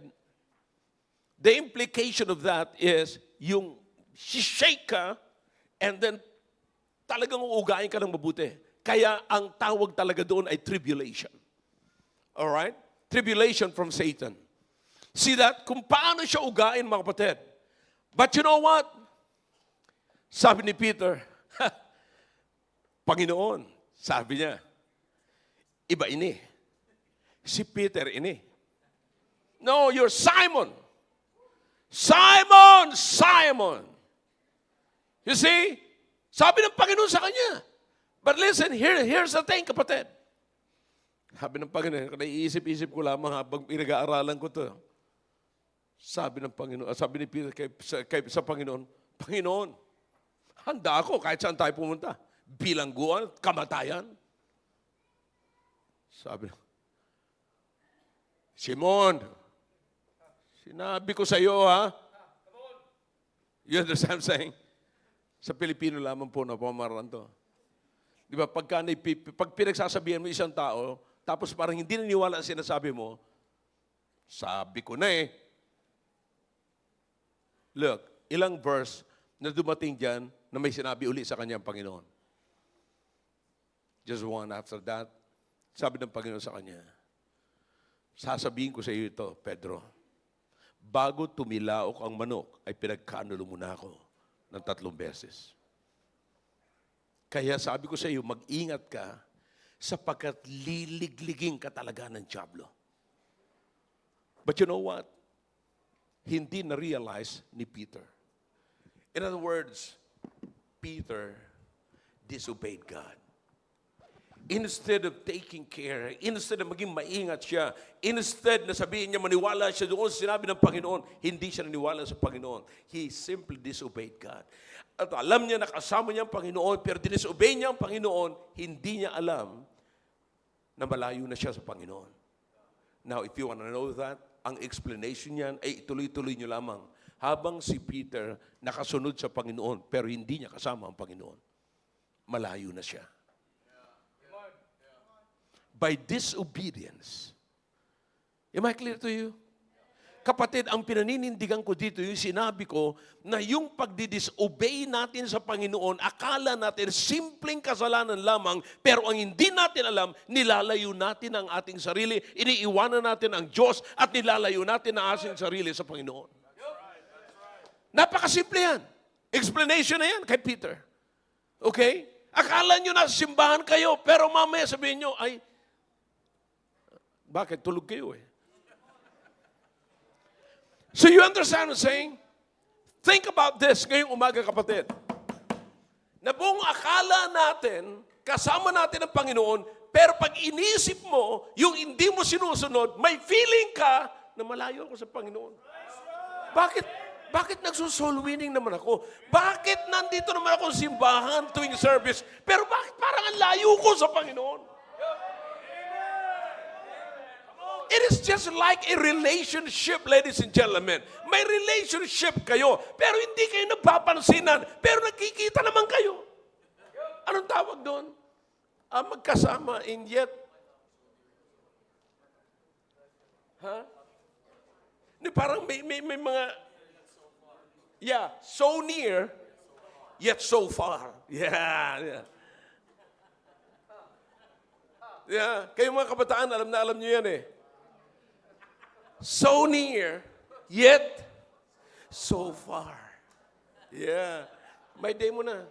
the implication of that is yung shake ka and then talagang uugain ka ng mabuti. Kaya ang tawag talaga doon ay tribulation. Alright? Tribulation from Satan. See that? Kung paano siya ugain, mga kapatid. But you know what? Sabi ni Peter, Panginoon, sabi niya, iba ini. Si Peter ini. No, you're Simon. Simon, Simon. You see? Sabi ng Panginoon sa kanya. But listen, here's the thing, kapatid. Sabi ng Panginoon, naiisip-isip ko lamang habang pinag-aaralan ko to. Sabi ng Panginoon, sabi ni Peter sa Panginoon, Panginoon, handa ako kahit saan tayo pumunta. Bilangguan, kamatayan. Simon, sinabi ko sa iyo, ha? You understand what I'm saying? Sa Pilipino lamang po na pamamaraan to. Di ba, pag pinagsasabihan mo isang tao, tapos parang hindi naniwala ang sinasabi mo, sabi ko na eh. Look, ilang verse na dumating dyan na may sinabi uli sa kanyang Panginoon. Just one after that, sabi ng Panginoon sa kanya, sasabihin ko sa iyo ito, Pedro, bago tumilaok ang manok, ay pinagkanulo mo na ako ng 3 beses. Kaya sabi ko sa iyo, mag-ingat ka sapagkat liligligin ka talaga ng dyablo. But you know what? Hindi na-realize ni Peter. In other words, Peter disobeyed God. Instead of taking care, instead of maging maingat siya, instead na sabihin niya maniwala siya doon sa sinabi ng Panginoon, hindi siya naniwala sa Panginoon. He simply disobeyed God. At alam niya na kasama niya ang Panginoon, pero dinisobey niya ang Panginoon, hindi niya alam na malayo na siya sa Panginoon. Now, if you want to know that, ang explanation niyan ay ituloy-tuloy niyo lamang. Habang si Peter nakasunod sa Panginoon, pero hindi niya kasama ang Panginoon, malayo na siya. By disobedience. Am I clear to you? Kapatid, ang pinaninindigan ko dito, yung sinabi ko, na yung pagdidisobey natin sa Panginoon, akala natin simpleng kasalanan lamang, pero ang hindi natin alam, nilalayo natin ang ating sarili, iniiwanan natin ang Diyos, at nilalayo natin ang ating sarili sa Panginoon. Napakasimple yan. Explanation na yan kay Peter. Okay? Akala nyo na simbahan kayo, pero mamaya sabihin nyo, ay, bakit? Tulog kayo eh. So you understand what I'm saying? Think about this ngayong umaga, kapatid. Na buong akala natin, kasama natin ang Panginoon, pero pag inisip mo, yung hindi mo sinusunod, may feeling ka na malayo ako sa Panginoon. Bakit nagsosoul winning naman ako? Bakit nandito naman ako sa simbahan tuwing service, pero bakit parang ang layo ko sa Panginoon? It is just like a relationship, ladies and gentlemen. May relationship kayo, pero hindi kayo nagpapansinan, pero nagkikita naman kayo. Anong tawag doon? Magkasama and yet... Parang may mga... Yeah, so near, yet so far. Yeah. Yeah, kayo mga kabataan, alam nyo yan eh. So near, yet so far. Yeah. May demo na.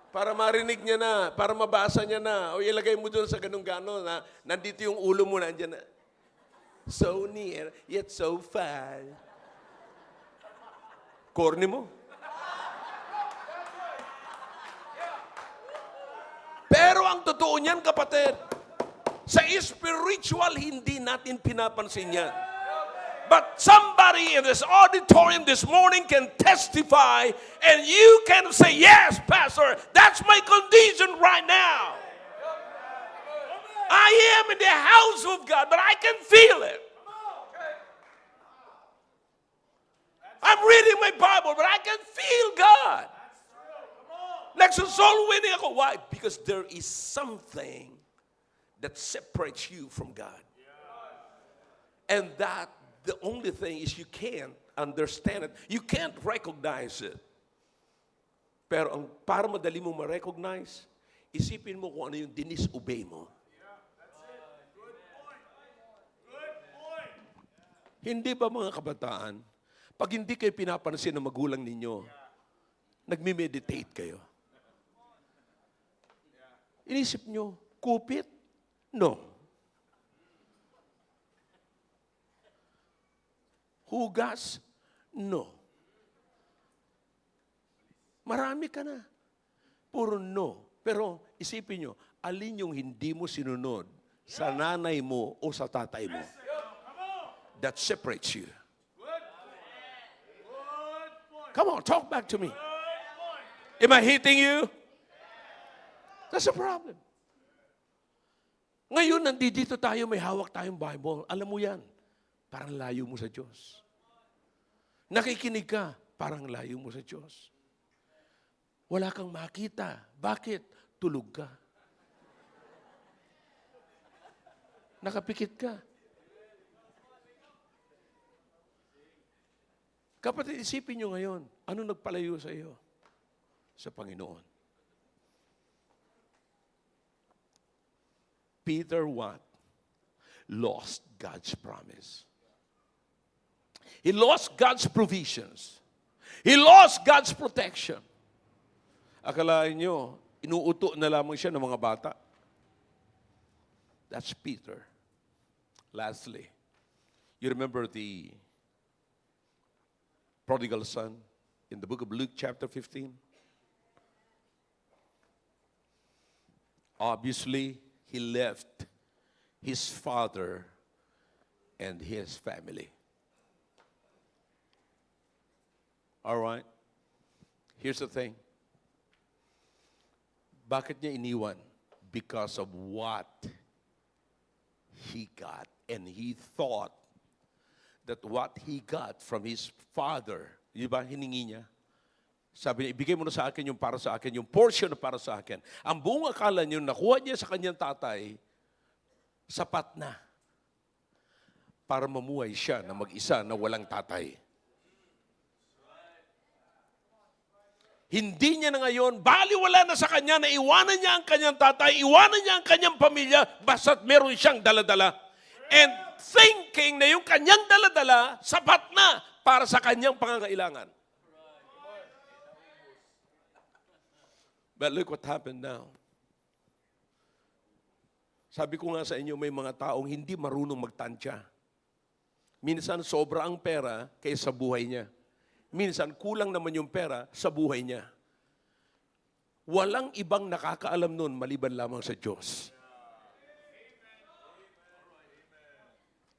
Para marinig niya na, para mabasa niya na. O ilagay mo doon sa ganun-gano na nandito yung ulo mo, nandiyan na. So near, yet so far. Corny mo. Pero ang totoo niyan, kapatid, sa spiritual, hindi natin pinapansin yan. But somebody in this auditorium this morning can testify and you can say, yes, Pastor, that's my condition right now. I am in the house of God, but I can feel it. I'm reading my Bible, but I can feel God. Nagsosoul winning ako. Why? Because there is something that separates you from God. And that, the only thing is you can't understand it. You can't recognize it. Pero para madali mo ma-recognize, isipin mo kung ano yung dinis-obey mo. Hindi ba mga kabataan, pag hindi kayo pinapansin ng magulang ninyo, nagme-meditate kayo? Inisip nyo, kupit? No. Hugas? No. Marami ka na. Puro no. Pero isipin nyo, alin yung hindi mo sinunod sa nanay mo o sa tatay mo? That separates you. Come on, talk back to me. Am I hitting you? That's a problem. Ngayon, nandito tayo, may hawak tayong Bible. Alam mo yan, parang layo mo sa Diyos. Nakikinig ka, parang layo mo sa Diyos. Wala kang makita. Bakit? Tulog ka. Nakapikit ka. Kapatid, isipin nyo ngayon, ano nagpalayo sa iyo? Sa Panginoon. Peter what? Lost God's promise. He lost God's provisions. He lost God's protection. Akalain nyo, inuuto na lamang siya ng mga bata. That's Peter. Lastly, you remember the prodigal son in the book of Luke chapter 15? Obviously, he left his father and his family. All right? Here's the thing. Bakit niya iniwan? Because of what he got. And he thought that what he got from his father, di ba, hiningi niya? Sabi niya, ibigay mo na sa akin yung para sa akin, yung portion na para sa akin. Ang buong akala niyo, nakuha niya sa kanyang tatay, sapat na para mamuhay siya na mag-isa na walang tatay. Hindi niya na ngayon, baliwala na sa kanya na iwanan niya ang kanyang tatay, iwanan niya ang kanyang pamilya, basta't meron siyang daladala. And thinking na yung kanyang daladala, sapat na para sa kanyang pangangailangan. But look what happened now. Sabi ko nga sa inyo, may mga taong hindi marunong magtansya. Minsan sobra ang pera kaysa buhay niya. Minsan kulang naman yung pera sa buhay niya. Walang ibang nakakaalam nun maliban lamang sa Diyos.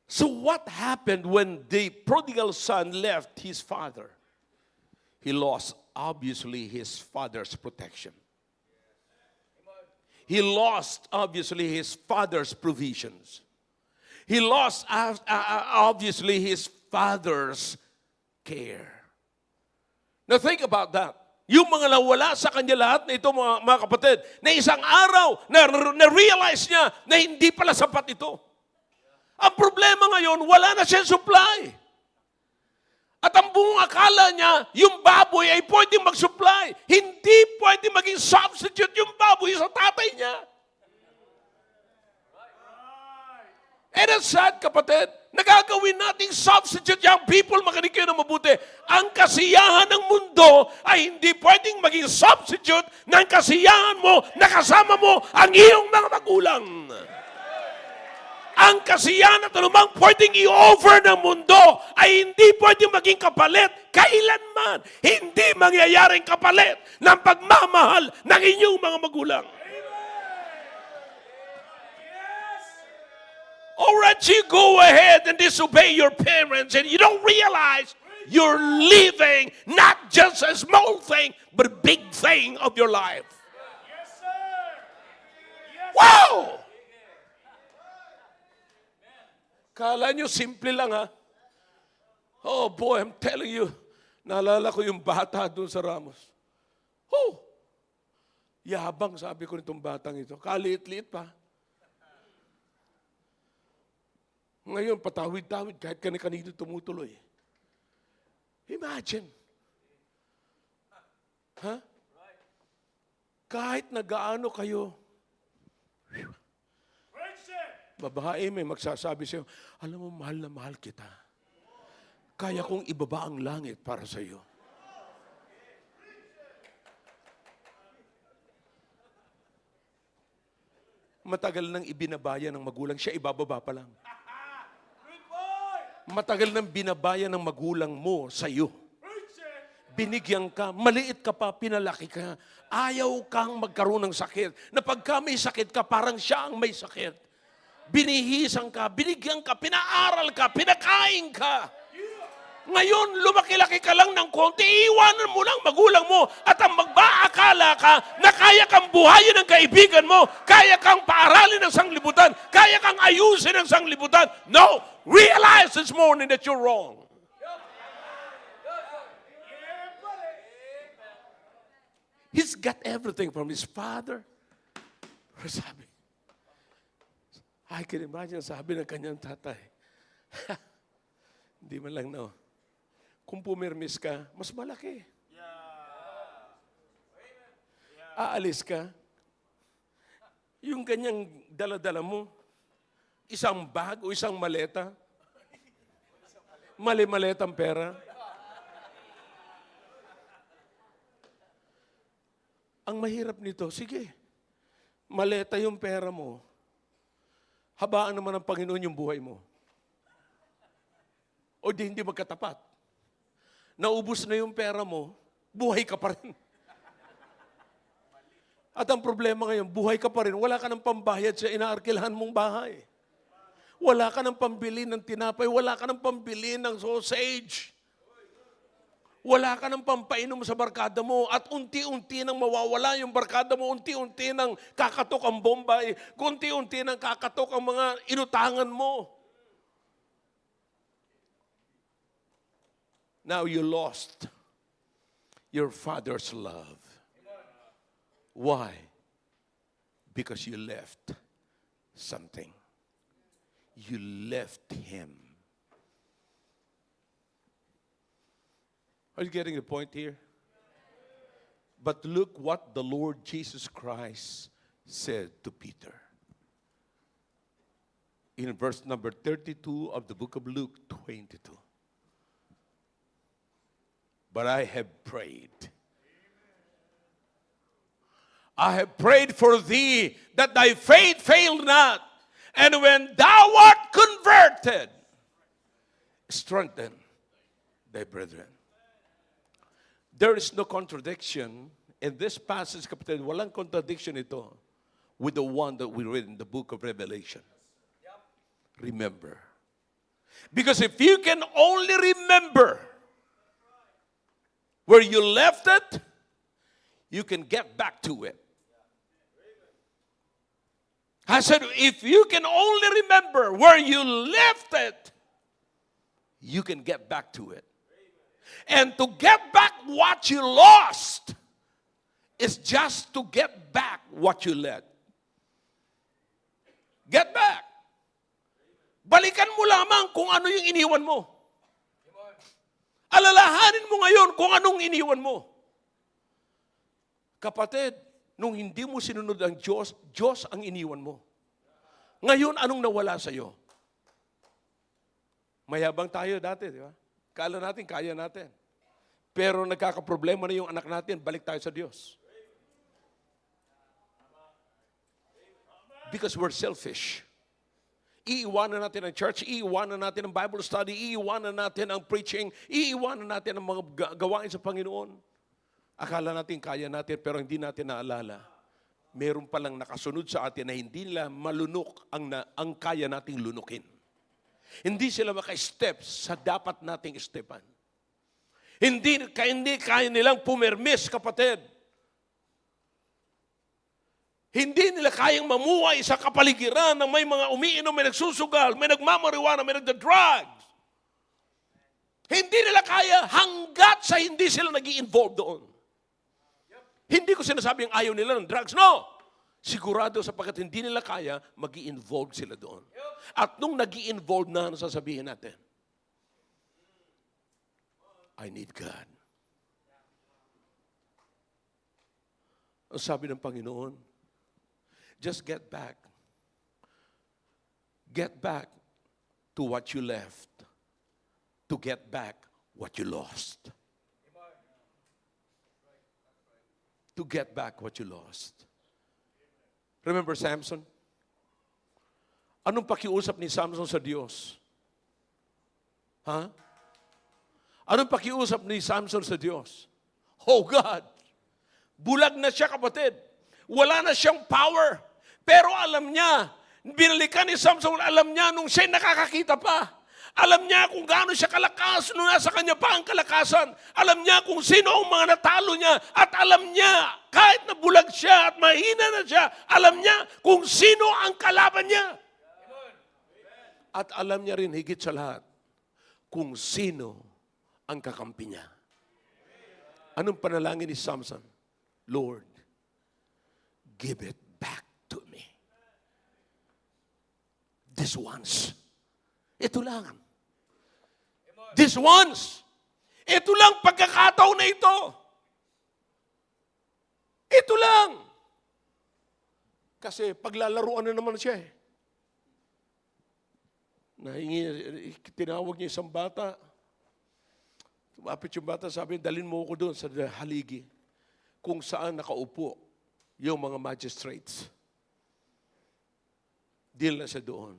So what happened when the prodigal son left his father? He lost, obviously, his father's protection. He lost, obviously, his father's provisions. He lost, obviously, his father's care. Now think about that. Yung mga nawala sa kanya lahat na ito, mga kapatid, na isang araw, na-realize niya na hindi pala sapat ito. Ang problema ngayon, wala na siyang supply. At ang buong akala niya, yung baboy ay pwedeng mag-supply. Hindi pwedeng maging substitute yung baboy sa tatay niya. And it's sad, kapatid, nagagawin nating substitute yung people, makinig kayo na mabuti. Ang kasiyahan ng mundo ay hindi pwedeng maging substitute ng kasiyahan mo na kasama mo ang iyong mga magulang. Ang kasiyahan at anumang pwedeng i-offer ng mundo ay hindi pwedeng maging kapalit kailanman. Hindi mangyayaring kapalit ng pagmamahal ng inyong mga magulang. Alright, you go ahead and disobey your parents and you don't realize you're leaving not just a small thing, but a big thing of your life.
Yes, sir. Yes,
Wow! Kala nyo, simple lang ha. Oh boy, I'm telling you, naalala ko yung bata doon sa Ramos. Oh! Yabang, sabi ko nitong batang ito. Kaliit-liit pa. Ngayon, patawid-tawid, kahit kanino tumutuloy. Imagine. Ha? Kahit na gaano kayo, babae may magsasabi sa'yo, alam mo, mahal na mahal kita. Kaya kong ibaba ang langit para sa iyo. Matagal nang ibinabaya ng magulang, siya ibababa pa lang. Matagal nang binabaya ng magulang mo sa iyo. Binigyan ka, maliit ka pa, pinalaki ka. Ayaw kang magkaroon ng sakit. Na pagka may sakit ka, parang siya ang may sakit. Binihisan ka, binigyan ka, pinaaral ka, pinakain ka. Ngayon, lumaki-laki ka lang ng konti, iiwanan mo lang magulang mo at ang magbaakala ka na kaya kang buhayin ng kaibigan mo, kaya kang paaralin ng sanglibutan, kaya kang ayusin ng sanglibutan. No! Realize this morning that you're wrong. He's got everything from his father. Sabi, I can imagine, sabi ng kanyang tatay, hindi man lang no. Kung pumirmis ka, mas malaki. Aalis ka, yung ganyang dala-dala mo, isang bag o isang maleta, mali-maletang pera. Ang mahirap nito, sige, maleta yung pera mo, habaan naman ng Panginoon yung buhay mo. O di hindi magkatapat. Naubos na yung pera mo, buhay ka pa rin. At ang problema ngayon, buhay ka pa rin, wala ka ng pambayad sa inaarkilahan mong bahay. Wala ka ng pambili ng tinapay, wala ka ng pambili ng sausage. Wala ka ng pampainom sa barkada mo at unti-unti nang mawawala yung barkada mo, unti-unti nang kakatok ang bombay, unti-unti nang kakatok ang mga inutangan mo. Now you lost your father's love. Why? Because you left something. You left him. Are you getting the point here? But look what the Lord Jesus Christ said to Peter. In verse number 32 of the book of Luke 22. But I have prayed. I have prayed for thee that thy faith fail not. And when thou art converted, strengthen thy brethren. There is no contradiction in this passage, kapatid. Walang contradiction ito with the one that we read in the book of Revelation. Remember. Because if you can only remember where you left it, you can get back to it. I said, if you can only remember where you left it, you can get back to it. And to get back what you lost is just to get back what you let. Get back. Balikan mo lamang kung ano yung iniwan mo. Alalahanin mo ngayon kung anong iniwan mo. Kapatid, nung hindi mo sinunod ang Diyos, Diyos ang iniwan mo. Ngayon, anong nawala sa'yo? Mayabang tayo dati, di ba? Kala natin, kaya natin. Pero nagkakaproblema na yung anak natin, balik tayo sa Diyos. Because we're selfish. Iiwanan natin ang church, iiwanan natin ang Bible study, iiwanan natin ang preaching, iiwanan natin ang mga gawain sa Panginoon. Akala natin kaya natin pero hindi natin naalala. Meron palang nakasunod sa atin na hindi nila malunok ang kaya nating lunukin. Hindi sila maka-step sa dapat nating stepan. Hindi kaya nilang pumirmis, kapatid. Hindi nila kayang mamuhay sa kapaligiran ng may mga umiinom, may nagsusugal, may nagmamariwana, may nagda-drugs. Hindi nila kaya hanggat sa hindi sila nag-i-involve doon. Hindi ko sinasabing ayaw nila ng drugs. No! Sigurado sapagkat hindi nila kaya, mag-i-involve sila doon. At nung nag-i-involve na, ano sasabihin natin? I need God. Ang sabi ng Panginoon, just get back. Get back to what you left. To get back what you lost. To get back what you lost. Remember Samson? Anong pakiusap ni Samson sa Diyos? Ha? Anong pakiusap ni Samson sa Diyos? Oh God, bulag na siya, kapatid. Wala na siyang power. Pero alam niya, binalikan ni Samson, alam niya nung siya'y nakakakita pa. Alam niya kung gaano siya kalakas nung nasa kanya pa ang kalakasan. Alam niya kung sino ang mga natalo niya. At alam niya, kahit na bulag siya at mahina na siya, alam niya kung sino ang kalaban niya. At alam niya rin higit sa lahat kung sino ang kakampi niya. Anong panalangin ni Samson? Lord, give it back to me. This once. Ito lang. This once. Ito lang pagkakataon na ito. Ito lang. Kasi paglalaruan na naman siya eh. Tinawag niya isang bata. Tumapit yung bata, sabi, dalhin mo ko doon sa haligi kung saan nakaupo yung mga magistrates. Dil na siya doon.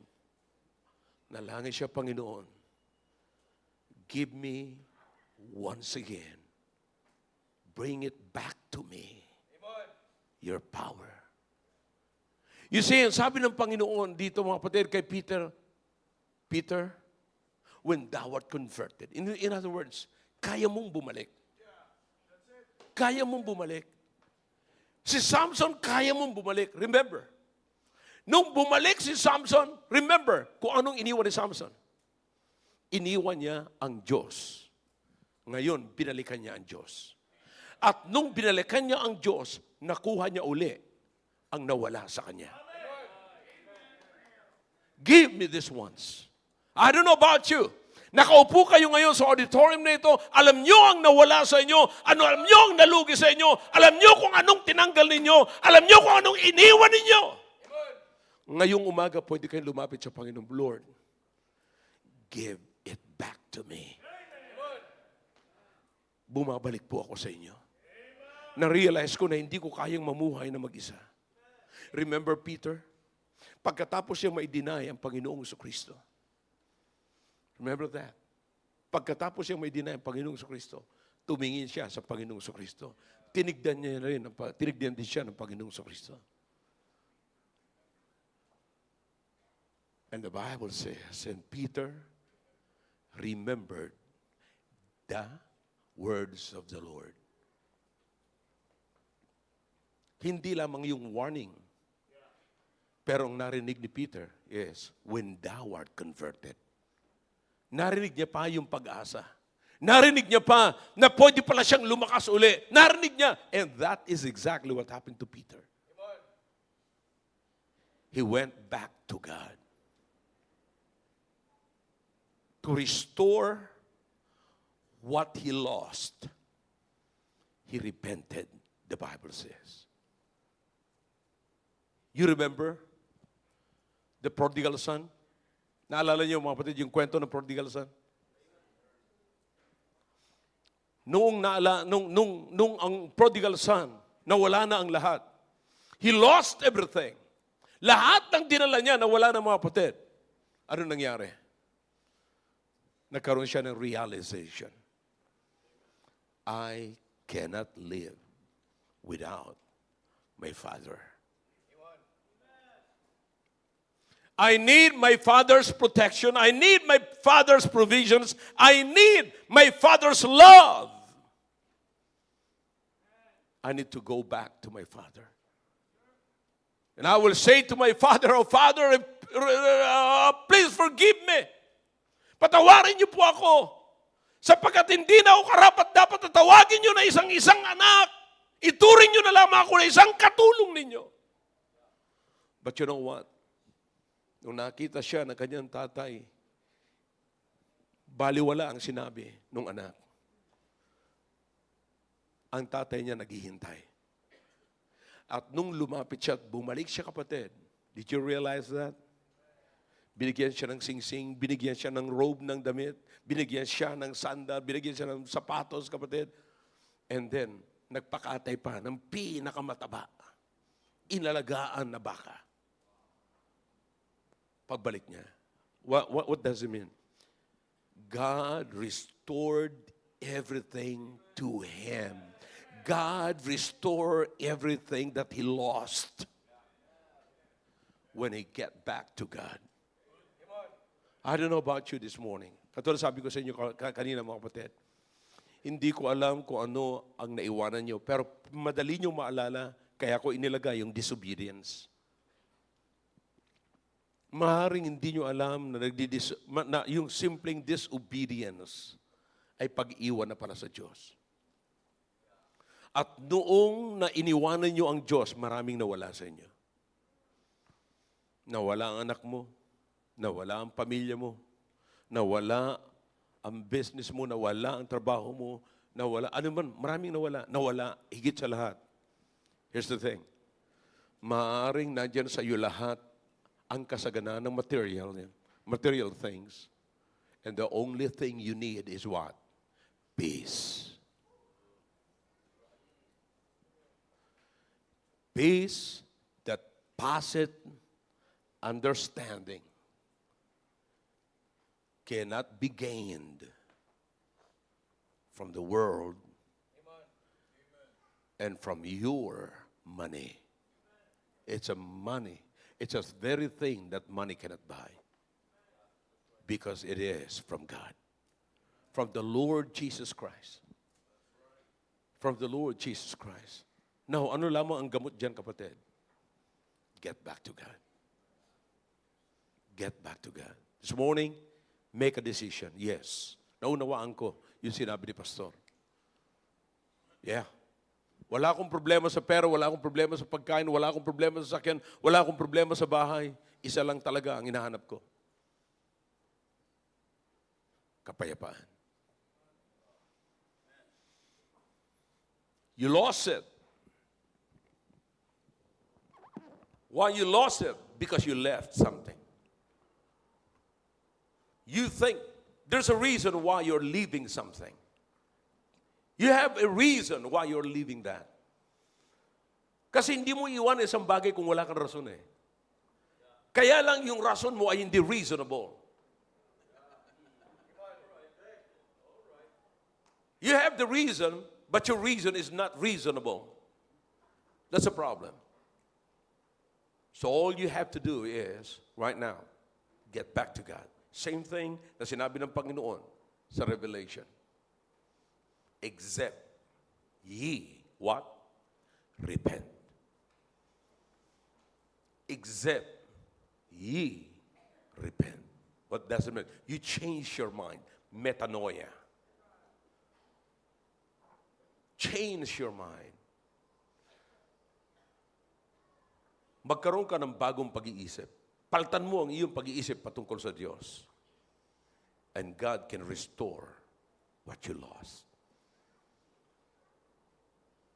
Nalangin siya, Panginoon. Give me once again. Bring it back to me. Your power. You see, sabi ng Panginoon dito mga kapatid kay Peter, Peter, when thou art converted. In other words, kaya mong bumalik. Kaya mong bumalik. Si Samson, kaya mong bumalik. Remember, nung bumalik si Samson, remember kung anong iniwan ni Samson. Iniwan niya ang Diyos. Ngayon, binalikan niya ang Diyos. At nung binalikan niya ang Diyos, nakuha niya uli ang nawala sa kanya. Give me this once. I don't know about you. Nakaupo kayo ngayon sa auditorium na ito, alam nyo ang nawala sa inyo, alam nyo ang nalugi sa inyo, alam nyo kung anong tinanggal ninyo, alam nyo kung anong iniwan ninyo. Ngayong umaga, pwede kayong lumapit sa Panginoon, Lord, give it back to me. Bumabalik po ako sa inyo. Na-realize ko na hindi ko kayang mamuhay na mag-isa. Remember Peter? Pagkatapos siya ma-deny ang Panginoong Jesucristo. Remember that? Pagkatapos siya ma-deny ang Panginoong Jesucristo, tumingin siya sa Panginoong Jesucristo. Tinignan din siya ng Panginoong Jesucristo. And the Bible says, and Peter remembered the words of the Lord. Hindi lamang yung warning, pero ang narinig ni Peter is, when thou art converted. Narinig niya pa yung pag-asa. Narinig niya pa na pwede pala siyang lumakas uli. Narinig niya. And that is exactly what happened to Peter. He went back to God. To restore what he lost. He repented, the Bible says. You remember the prodigal son? Naalala niyo mga kapatid yung kwento ng prodigal son? Nung ang prodigal son, nawala na ang lahat. He lost everything. Lahat ng dinala niya, nawala na mga kapatid. Ano nangyari? Nagkaroon siya ng realization. I cannot live without my Father. I need my Father's protection. I need my Father's provisions. I need my Father's love. I need to go back to my Father. And I will say to my Father, oh Father, please forgive me. Patawarin niyo po ako. Sapagkat hindi na ako karapat-dapat na tawagin niyo na isang anak. Ituring niyo na lamang ako na isang katulong ninyo. But you know what? Nung nakita siya ng kanyang tatay, baliwala ang sinabi ng anak. Ang tatay niya naghihintay. At nung lumapit siya at bumalik siya kapatid, did you realize that? Binigyan siya ng singsing, binigyan siya ng robe ng damit, binigyan siya ng sandal, binigyan siya ng sapatos kapatid. And then, nagpakatay pa ng pinakamataba, inalagaan na baka. Pagbalik niya. What does it mean? God restored everything to him. God restored everything that he lost when he get back to God. I don't know about you this morning. Katulad sabi ko sa inyo kanina mga kapatid, hindi ko alam kung ano ang naiwanan nyo, pero madali nyo maalala, kaya ko inilagay yung disobedience. Maaaring hindi nyo alam na yung simpleng disobedience ay pag-iwan na para sa Diyos. At noong na iniwanan nyo ang Diyos, maraming nawala sa inyo. Nawala ang anak mo, nawala ang pamilya mo, nawala ang business mo, nawala ang trabaho mo, nawala, ano man, maraming nawala, higit sa lahat. Here's the thing, maaaring nandyan sa iyo lahat ang kasaganaan ng material things, and the only thing you need is what? Peace. Peace that passeth understanding cannot be gained from the world and from your money. It's a money. It's a very thing that money cannot buy because it is from God, from the Lord Jesus Christ. From the Lord Jesus Christ. Now, ano lamang ang gamot dyan, kapatid? Get back to God. Get back to God. This morning, make a decision. Yes. Naunawaan ko yung sinabi ni Pastor. Yeah. Wala akong problema sa pera, wala akong problema sa pagkain, wala akong problema sa sakyan, wala akong problema sa bahay. Isa lang talaga ang hinahanap ko. Kapayapaan. You lost it. Why you lost it? Because you left something. You think there's a reason why you're leaving something. You have a reason why you're leaving that. Kasi hindi mo iwan isang bagay kung wala kang rason eh. Kaya lang yung rason mo ay hindi reasonable. You have the reason, but your reason is not reasonable. That's a problem. So all you have to do is, right now, get back to God. Same thing na sinabi ng Panginoon sa Revelation. Except ye, what? Repent. Except ye repent. What does it mean? You change your mind. Metanoia. Change your mind. Magkaroon ka ng bagong pag-iisip. Paltan mo ang iyong pag-iisip patungkol sa Diyos. And God can restore what you lost.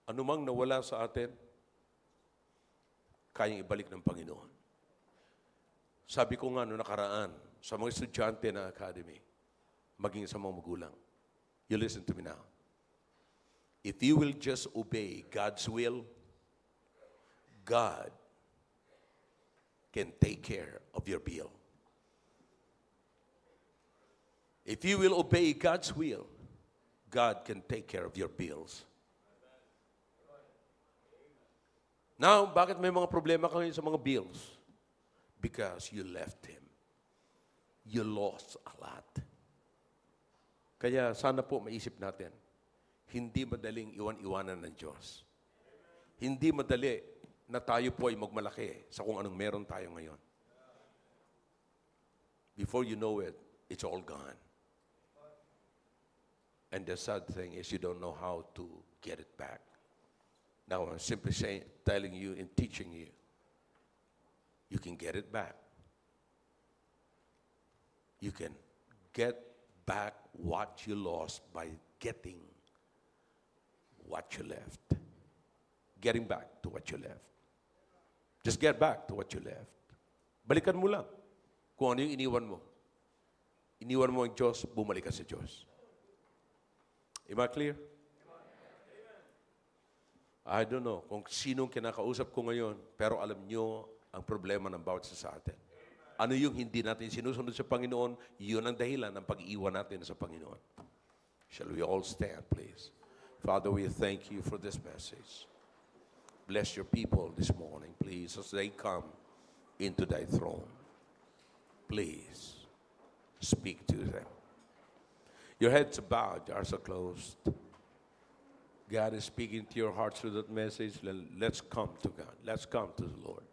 Ano mang nawala sa atin, kayang ibalik ng Panginoon. Sabi ko nga noong nakaraan, sa mga estudyante na academy, maging sa mga magulang, you listen to me now. If you will just obey God's will, God can take care of your bill. If you will obey God's will, God can take care of your bills. Now, bakit may mga problema kayo sa mga bills? Because you left Him. You lost a lot. Kaya sana po maisip natin, hindi madaling iwan-iwanan ng Diyos. Hindi madali na tayo po ay magmalaki sa kung anong meron tayo ngayon. Before you know it, it's all gone. And the sad thing is you don't know how to get it back. Now, I'm simply telling you and teaching you, you can get it back. You can get back what you lost by getting what you left. Getting back to what you left. Just get back to what you left. Balikan mo lang kung ano yung iniwan mo. Iniwan mo ang Diyos, bumalik ka sa Diyos. Am I clear? I don't know kung sinong kinakausap ko ngayon, pero alam nyo ang problema ng bawat isa sa atin. Ano yung hindi natin sinusunod sa Panginoon, yun ang dahilan ng pag-iwan natin sa Panginoon. Shall we all stand, please? Father, we thank you for this message. Bless your people this morning, please, as they come into thy throne. Please, speak to them. Your heads are bowed, your eyes are closed. God is speaking to your heart through that message. Let's come to God. Let's come to the Lord.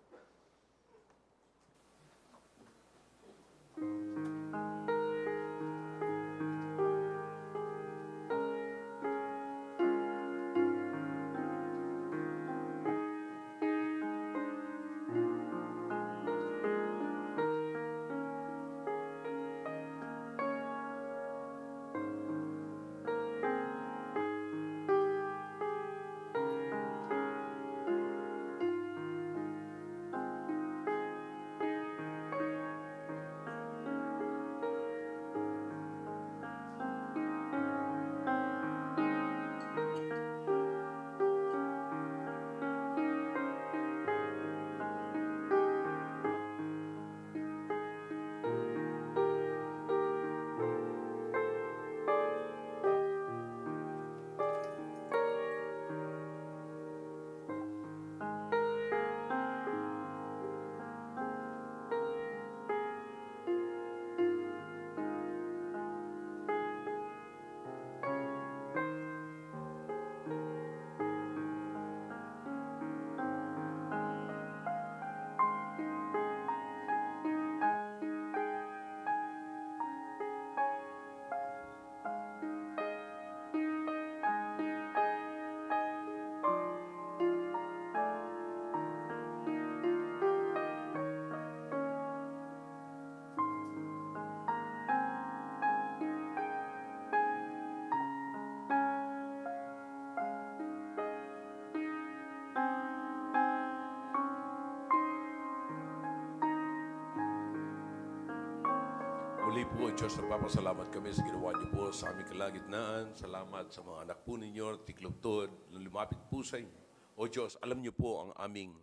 Muli po, Diyos, nagpapasalamat kami sa ginawa niyo po sa aming kalagitnaan. Salamat sa mga anak po ninyo, tiklugtod, na lumapit po sa inyo. O Diyos, alam niyo po ang aming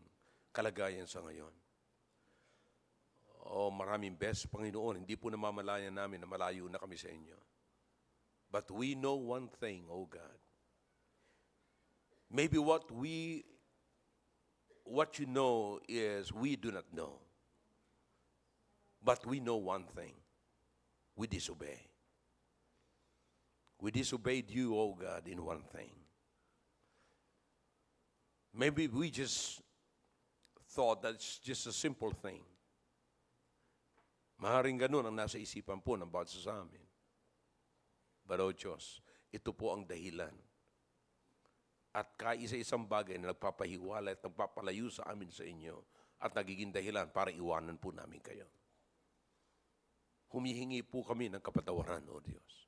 kalagayan sa ngayon. O maraming beses, Panginoon, hindi po namamalayan namin na malayo na kami sa inyo. But we know one thing, O God. Maybe what you know is we do not know. But we know one thing. We disobey. We disobeyed you, oh God, in one thing. Maybe we just thought that it's just a simple thing. Maaaring ganun ang nasa isipan po ng bawat isa sa amin. But, oh Diyos, ito po ang dahilan. At kaisa-isang bagay na nagpapahiwala at nagpapalayo sa amin sa inyo at nagiging dahilan para iwanan po namin kayo. Humihingi po kami ng kapatawaran, O Diyos.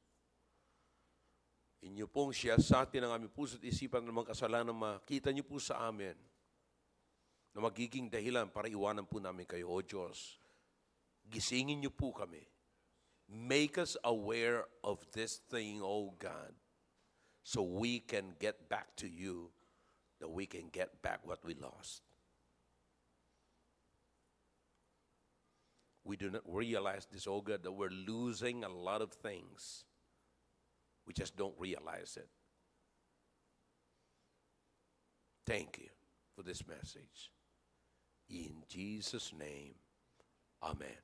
Inyo pong siyasatin ang aming puso't isipan ng mga kasalanan na makita niyo po sa amin na magiging dahilan para iwanan po namin kayo, O Diyos. Gisingin niyo po kami. Make us aware of this thing, O God, so we can get back to you, that we can get back what we lost. We do not realize this, oh God, that we're losing a lot of things. We just don't realize it. Thank you for this message. In Jesus' name, amen.